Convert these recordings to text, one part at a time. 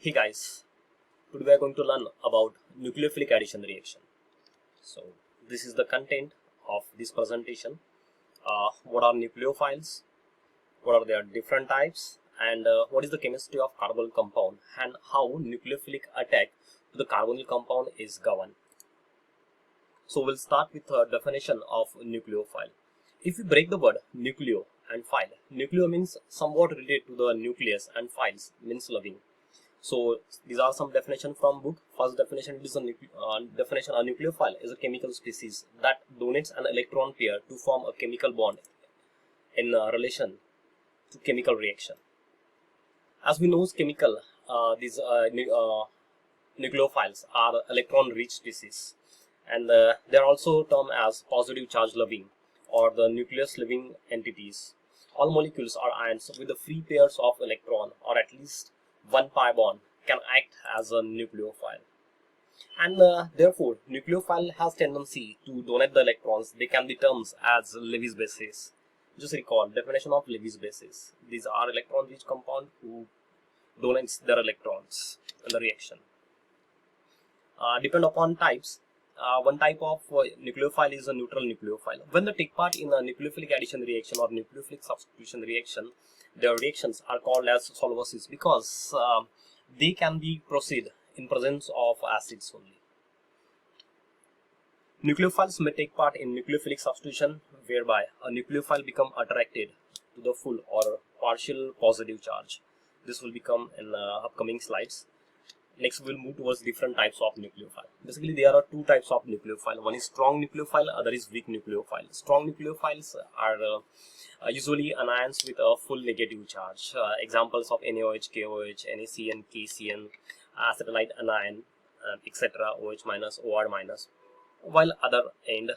Hey guys, today we are going to learn about nucleophilic addition reaction. So this is the content of this presentation. What are nucleophiles? What are their different types? And what is the chemistry of carbonyl compound and how nucleophilic attack to the carbonyl compound is governed. So we'll start with a definition of nucleophile. If we break the word nucleo and phile, nucleo means somewhat related to the nucleus and philes means living. So these are some definition from book. First definition is a definition: a nucleophile is a chemical species that donates an electron pair to form a chemical bond in relation to chemical reaction. As we know, these nucleophiles are electron-rich species, and they are also termed as positive charge loving or the nucleus living entities. All molecules are ions with the free pairs of electron or at least one pi bond can act as a nucleophile, and therefore nucleophile has tendency to donate the electrons. They can be termed as Lewis bases. Just recall definition of Lewis bases. These are electron rich compound who donates their electrons in the reaction. Depend upon types. One type of nucleophile is a neutral nucleophile. When they take part in a nucleophilic addition reaction or nucleophilic substitution reaction, their reactions are called as solvosis because they can be proceed in presence of acids only. Nucleophiles may take part in nucleophilic substitution whereby a nucleophile become attracted to the full or partial positive charge. This will become in upcoming slides. Next, we'll move towards different types of nucleophile. Basically, there are two types of nucleophile. One is strong nucleophile, other is weak nucleophile. Strong nucleophiles are usually anions with a full negative charge. Examples of NaOH, KOH, NaCN, KCN, acetylide anion, etc. OH minus, OR minus. While other end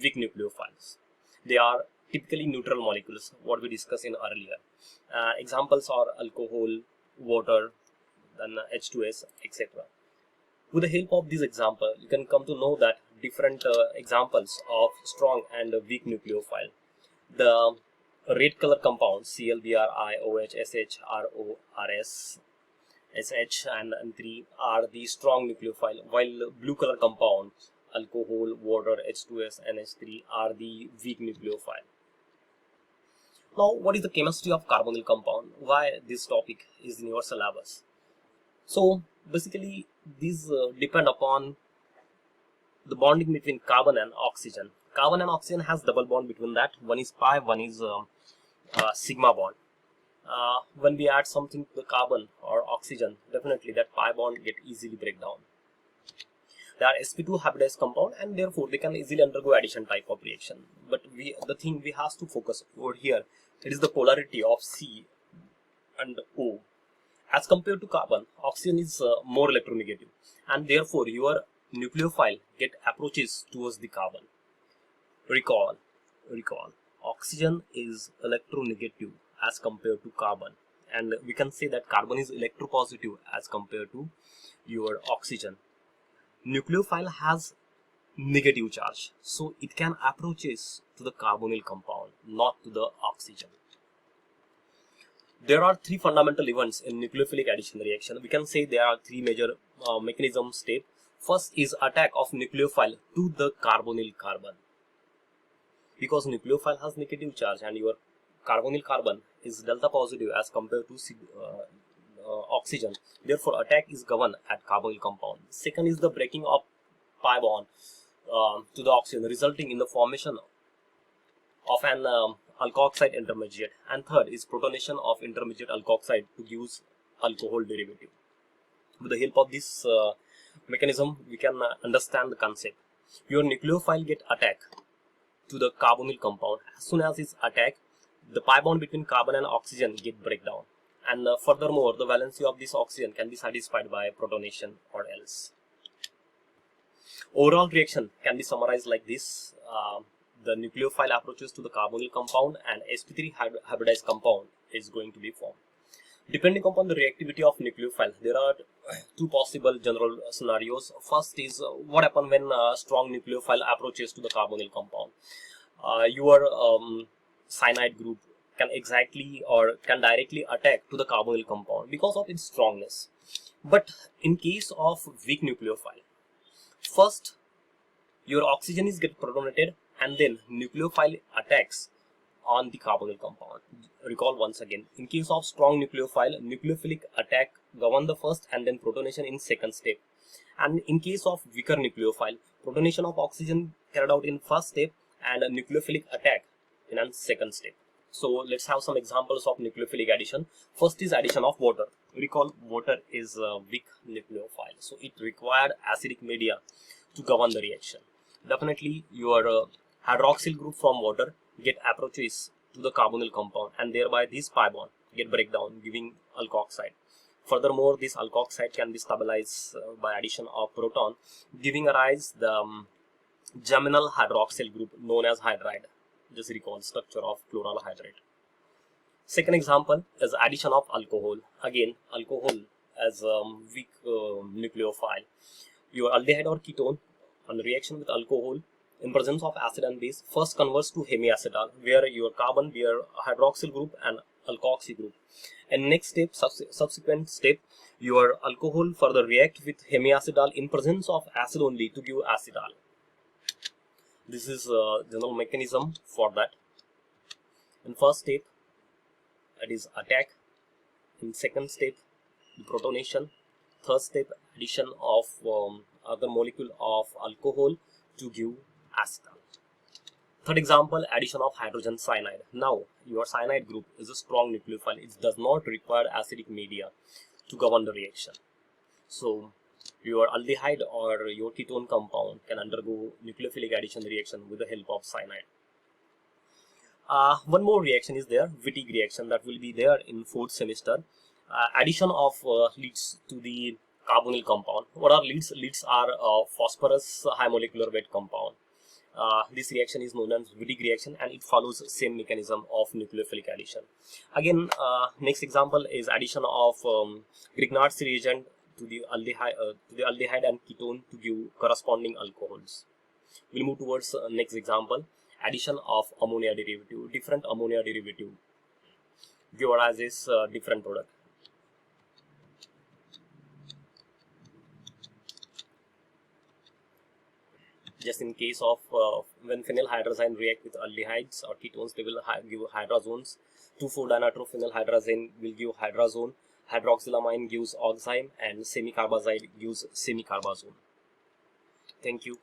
weak nucleophiles, they are typically neutral molecules, what we discussed in earlier. Examples are alcohol, water, then H2S, etc. With the help of this example, you can come to know that different examples of strong and weak nucleophile. The red color compounds ClBr, OH, SH, RO, RS, SH and N3 are the strong nucleophile, while blue color compounds alcohol, water, H2S, NH3 are the weak nucleophile. Now, what is the chemistry of carbonyl compound? Why this topic is in your syllabus? So basically, these depend upon the bonding between carbon and oxygen. Carbon and oxygen has double bond between that. One is pi, one is sigma bond. When we add something to the carbon or oxygen, definitely that pi bond get easily break down. They are sp2 hybridized compound and therefore they can easily undergo addition type of reaction. But the thing we have to focus over here, it is the polarity of C and O. As compared to carbon, oxygen is more electronegative, and therefore your nucleophile get approaches towards the carbon. Recall, oxygen is electronegative as compared to carbon, and we can say that carbon is electropositive as compared to your oxygen. Nucleophile has negative charge, so it can approaches to the carbonyl compound, not to the oxygen. There are three fundamental events in nucleophilic addition reaction. We can say there are three major mechanism step. First is attack of nucleophile to the carbonyl carbon. Because nucleophile has negative charge and your carbonyl carbon is delta positive as compared to oxygen. Therefore, attack is governed at carbonyl compound. Second is the breaking of pi bond to the oxygen, resulting in the formation of an alkoxide intermediate, and third is protonation of intermediate alkoxide to give alcohol derivative. With the help of this mechanism, we can understand the concept. Your nucleophile get attack to the carbonyl compound. As soon as it's attack, the pi bond between carbon and oxygen get breakdown, and furthermore the valency of this oxygen can be satisfied by protonation or else. Overall reaction can be summarized like this. The nucleophile approaches to the carbonyl compound and sp3 hybridized compound is going to be formed. Depending upon the reactivity of nucleophile, there are two possible general scenarios. First is what happens when strong nucleophile approaches to the carbonyl compound. Your cyanide group can exactly or can directly attack to the carbonyl compound because of its strongness. But in case of weak nucleophile, first your oxygen is get protonated and then nucleophile attacks on the carbonyl compound. Recall once again, in case of strong nucleophile, nucleophilic attack govern the first and then protonation in second step. And in case of weaker nucleophile, protonation of oxygen carried out in first step and a nucleophilic attack in a second step. So let's have some examples of nucleophilic addition. First is addition of water. Recall water is a weak nucleophile, so it required acidic media to govern the reaction. Definitely your hydroxyl group from water get approaches to the carbonyl compound and thereby this pi bond get breakdown giving alkoxide. Furthermore, this alkoxide can be stabilized by addition of proton, giving rise the geminal hydroxyl group known as hydride. Just recall structure of chloral hydrate. Second example is addition of alcohol. Again, alcohol as a weak nucleophile. Your aldehyde or ketone on reaction with alcohol in presence of acid and base first converts to hemiacetal, where your carbon bear hydroxyl group and alkoxy group. And next step, subsequent step, your alcohol further react with hemiacetal in presence of acid only to give acetal. This is a general mechanism for that. In first step, that is attack. In second step, the protonation. Third step, addition of other molecule of alcohol to give acetal. Third example, addition of hydrogen cyanide. Now, your cyanide group is a strong nucleophile. It does not require acidic media to govern the reaction. So, your aldehyde or your ketone compound can undergo nucleophilic addition reaction with the help of cyanide. One more reaction is there, Wittig reaction, that will be there in fourth semester. Addition of leads to the carbonyl compound. What are leads? Leads are phosphorus high molecular weight compound. This reaction is known as Wittig reaction and it follows same mechanism of nucleophilic addition. Again, next example is addition of Grignard's reagent to the aldehyde and ketone to give corresponding alcohols. We'll move towards next example, addition of ammonia derivative. Different ammonia derivative give rise this different product. Just in case of when phenylhydrazine react with aldehydes or ketones, they will give hydrazones. 2,4-dinitrophenylhydrazine will give hydrazone. Hydroxylamine gives oxime and semicarbazide gives semicarbazone. Thank you.